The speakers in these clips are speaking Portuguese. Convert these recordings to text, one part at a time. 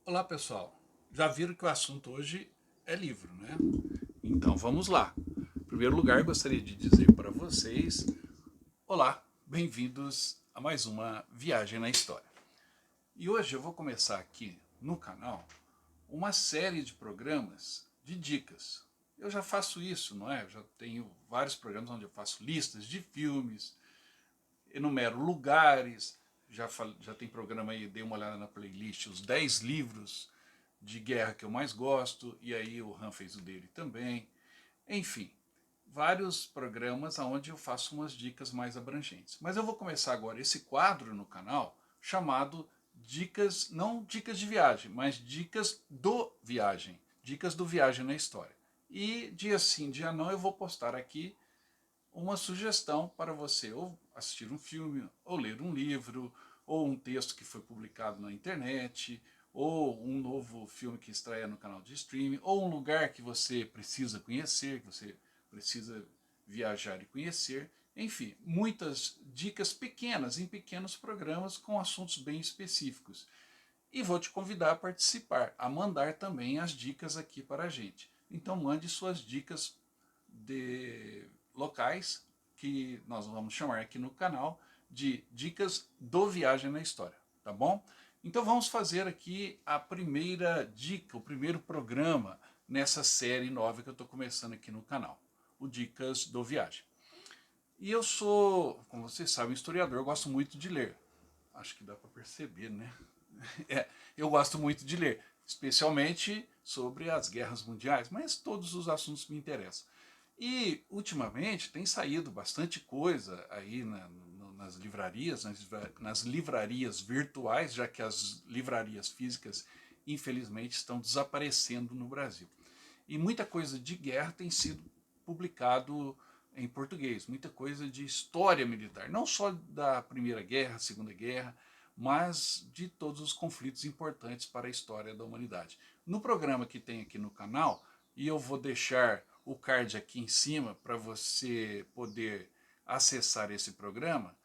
Olá pessoal, já viram que o assunto hoje é livro, né? Então vamos lá. Em primeiro lugar, gostaria de dizer para vocês: olá, bem-vindos a mais uma viagem na história. E hoje eu vou começar aqui no canal uma série de programas de dicas. Eu já faço isso, não é? Eu já tenho vários programas onde eu faço listas de filmes, enumero lugares, já tem programa aí, dei uma olhada na playlist, os 10 livros de guerra que eu mais gosto, e aí o Han fez o dele também. Enfim, vários programas onde eu faço umas dicas mais abrangentes. Mas eu vou começar agora esse quadro no canal chamado dicas, não dicas de viagem, mas dicas do viagem, dicas do viagem na história. E dia sim, dia não, eu vou postar aqui uma sugestão para você ou assistir um filme, ou ler um livro, ou um texto que foi publicado na internet, ou um novo filme que estreia no canal de streaming, ou um lugar que você precisa conhecer, que você precisa viajar e conhecer. Enfim, muitas dicas pequenas, em pequenos programas com assuntos bem específicos. E vou te convidar a participar, a mandar também as dicas aqui para a gente. Então mande suas dicas de locais que nós vamos chamar aqui no canal de dicas do Viagem na História, tá bom? Então vamos fazer aqui a primeira dica, o primeiro programa nessa série nova que eu estou começando aqui no canal, o Dicas do Viagem. E eu sou, como vocês sabem, historiador, eu gosto muito de ler. Acho que dá para perceber, né? É, eu gosto muito de ler, especialmente sobre as guerras mundiais, mas todos os assuntos me interessam. E ultimamente tem saído bastante coisa aí nas livrarias, nas livrarias virtuais, já que as livrarias físicas infelizmente estão desaparecendo no Brasil. E muita coisa de guerra tem sido publicado em português, muita coisa de história militar, não só da Primeira Guerra, Segunda Guerra, mas de todos os conflitos importantes para a história da humanidade. No programa que tem aqui no canal, e eu vou deixar o card aqui em cima para você poder acessar esse programa,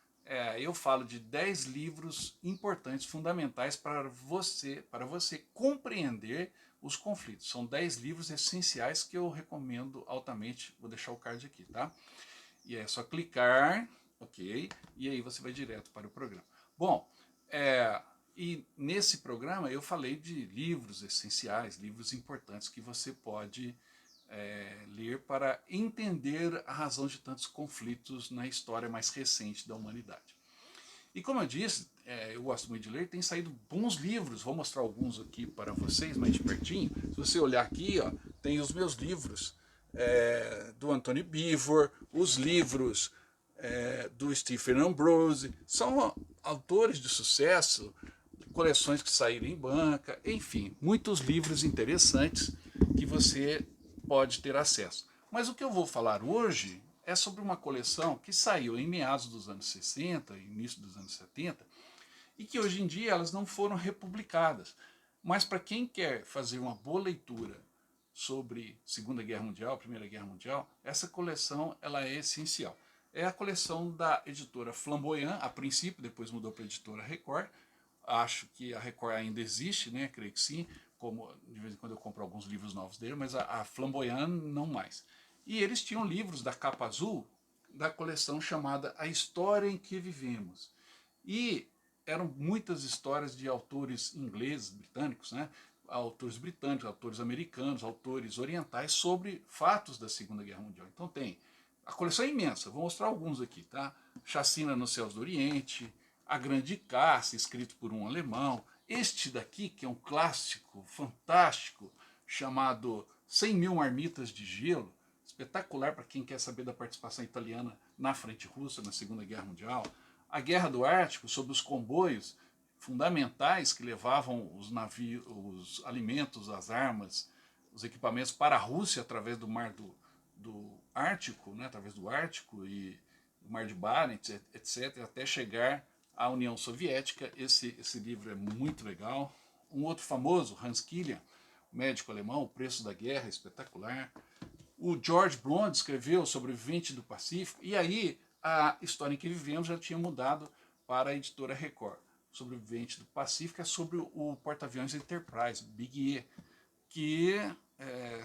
eu falo de 10 livros importantes, fundamentais para você compreender os conflitos. São 10 livros essenciais que eu recomendo altamente. Vou deixar o card aqui, tá? E é só clicar, ok? E aí você vai direto para o programa. Bom, e nesse programa eu falei de livros essenciais, livros importantes que você pode ler para entender a razão de tantos conflitos na história mais recente da humanidade. E como eu disse, eu gosto muito de ler, tem saído bons livros, vou mostrar alguns aqui para vocês, mais de pertinho. Se você olhar aqui, ó, tem os meus livros do Anthony Beevor, os livros do Stephen Ambrose, são autores de sucesso, coleções que saíram em banca, enfim, muitos livros interessantes que você pode ter acesso. Mas o que eu vou falar hoje é sobre uma coleção que saiu em meados dos anos 60, início dos anos 70, e que hoje em dia elas não foram republicadas. Mas para quem quer fazer uma boa leitura sobre Segunda Guerra Mundial, Primeira Guerra Mundial, essa coleção ela é essencial. É a coleção da editora Flamboyant, a princípio, depois mudou para a editora Record. Acho que a Record ainda existe, né? Creio que sim. Como de vez em quando eu compro alguns livros novos dele, mas a Flamboyant não mais. E eles tinham livros da capa azul da coleção chamada A História em que Vivemos. E eram muitas histórias de autores ingleses, britânicos, né? Autores britânicos, autores americanos, autores orientais sobre fatos da Segunda Guerra Mundial. Então tem, a coleção é imensa, vou mostrar alguns aqui, tá? Chacina nos Céus do Oriente, A Grande Caça, escrito por um alemão, este daqui, que é um clássico fantástico, chamado 100 Mil Marmitas de Gelo, espetacular para quem quer saber da participação italiana na frente russa na Segunda Guerra Mundial. A Guerra do Ártico, sobre os comboios fundamentais que levavam os navios, os alimentos, as armas, os equipamentos para a Rússia através do mar do Ártico, né, através do Ártico e do Mar de Barents, etc., até chegar à União Soviética. Esse livro é muito legal. Um outro famoso, Hans Killian, médico alemão, O Preço da Guerra, espetacular. O George Blond escreveu Sobrevivente do Pacífico, e aí a História em que Vivemos já tinha mudado para a editora Record. sobrevivente do Pacífico, é sobre o porta-aviões Enterprise, Big E, que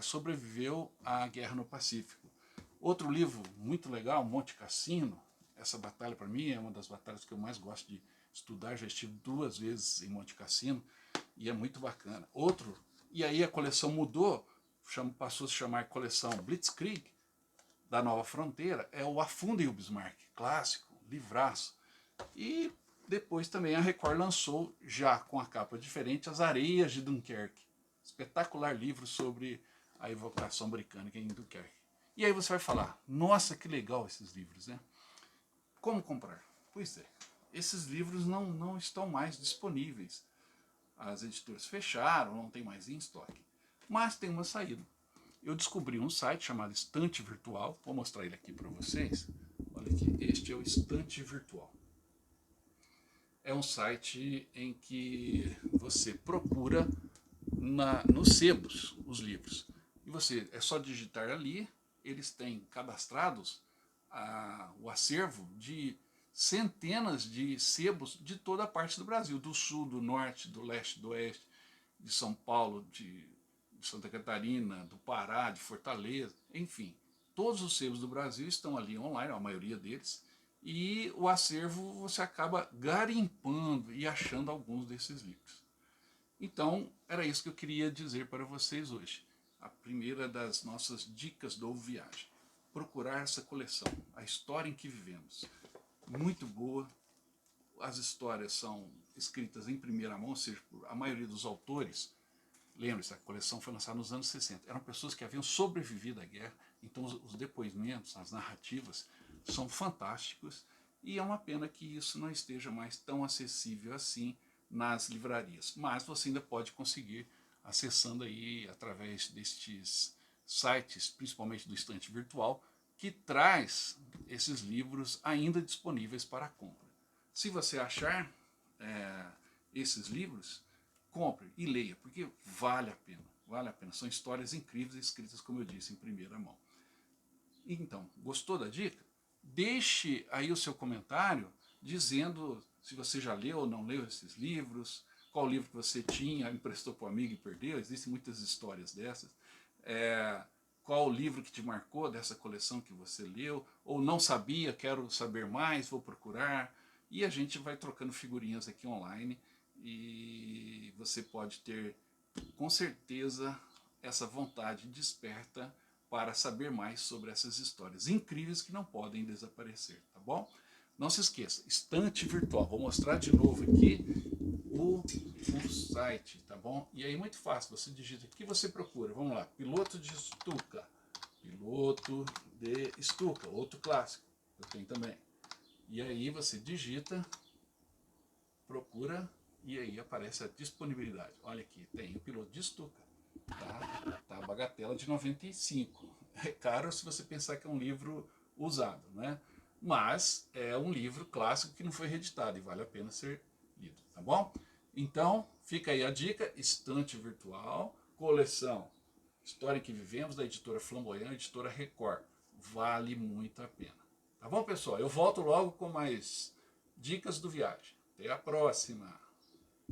sobreviveu à guerra no Pacífico. Outro livro muito legal, Monte Cassino. Essa batalha para mim é uma das batalhas que eu mais gosto de estudar, já estive 2 vezes em Monte Cassino e é muito bacana. Outro, e aí a coleção mudou, passou a se chamar coleção Blitzkrieg, da Nova Fronteira, é o Afundem o Bismarck, clássico, livraço. E depois também a Record lançou, já com a capa diferente, As Areias de Dunkerque. Espetacular livro sobre a evacuação britânica em Dunkerque. E aí você vai falar, nossa, que legal esses livros, né? Como comprar? Pois é, esses livros não estão mais disponíveis. As editoras fecharam, não tem mais em estoque. Mas tem uma saída. Eu descobri um site chamado Estante Virtual, vou mostrar ele aqui para vocês. Olha aqui, este é o Estante Virtual. É um site em que você procura nos sebos os livros. E você é só digitar ali, eles têm cadastrados o acervo de centenas de sebos de toda a parte do Brasil, do sul, do norte, do leste, do oeste, de São Paulo, de Santa Catarina, do Pará, de Fortaleza, enfim. Todos os sebos do Brasil estão ali online, a maioria deles, e o acervo você acaba garimpando e achando alguns desses livros. Então, era isso que eu queria dizer para vocês hoje. A primeira das nossas dicas do Ovo Viagem. Procurar essa coleção, A História em que Vivemos. Muito boa. As histórias são escritas em primeira mão, ou seja, a maioria dos autores, lembre-se, a coleção foi lançada nos anos 60, eram pessoas que haviam sobrevivido à guerra, então os depoimentos, as narrativas são fantásticos e é uma pena que isso não esteja mais tão acessível assim nas livrarias, mas você ainda pode conseguir acessando aí através destes sites, principalmente do Estante Virtual, que traz esses livros ainda disponíveis para compra. Se você achar esses livros, compre e leia, porque vale a pena, vale a pena. São histórias incríveis escritas, como eu disse, em primeira mão. Então, gostou da dica? Deixe aí o seu comentário dizendo se você já leu ou não leu esses livros, qual livro que você tinha, emprestou para o amigo e perdeu, existem muitas histórias dessas. Qual o livro que te marcou dessa coleção que você leu, ou não sabia, quero saber mais, vou procurar. E a gente vai trocando figurinhas aqui online e você pode ter, com certeza, essa vontade desperta para saber mais sobre essas histórias incríveis que não podem desaparecer, tá bom? Não se esqueça, Estante Virtual, vou mostrar de novo aqui o site, tá bom? E aí muito fácil, você digita o que você procura, vamos lá, Piloto de Stuka, outro clássico, eu tenho também. E aí você digita, procura e aí aparece a disponibilidade. Olha aqui, tem o Piloto de Stuka, tá a bagatela de 95. É caro se você pensar que é um livro usado, né? Mas é um livro clássico que não foi reeditado e vale a pena ser lido, tá bom? Então, fica aí a dica, Estante Virtual, coleção História em que Vivemos, da editora Flamboyant, editora Record. Vale muito a pena. Tá bom, pessoal? Eu volto logo com mais dicas do viagem. Até a próxima!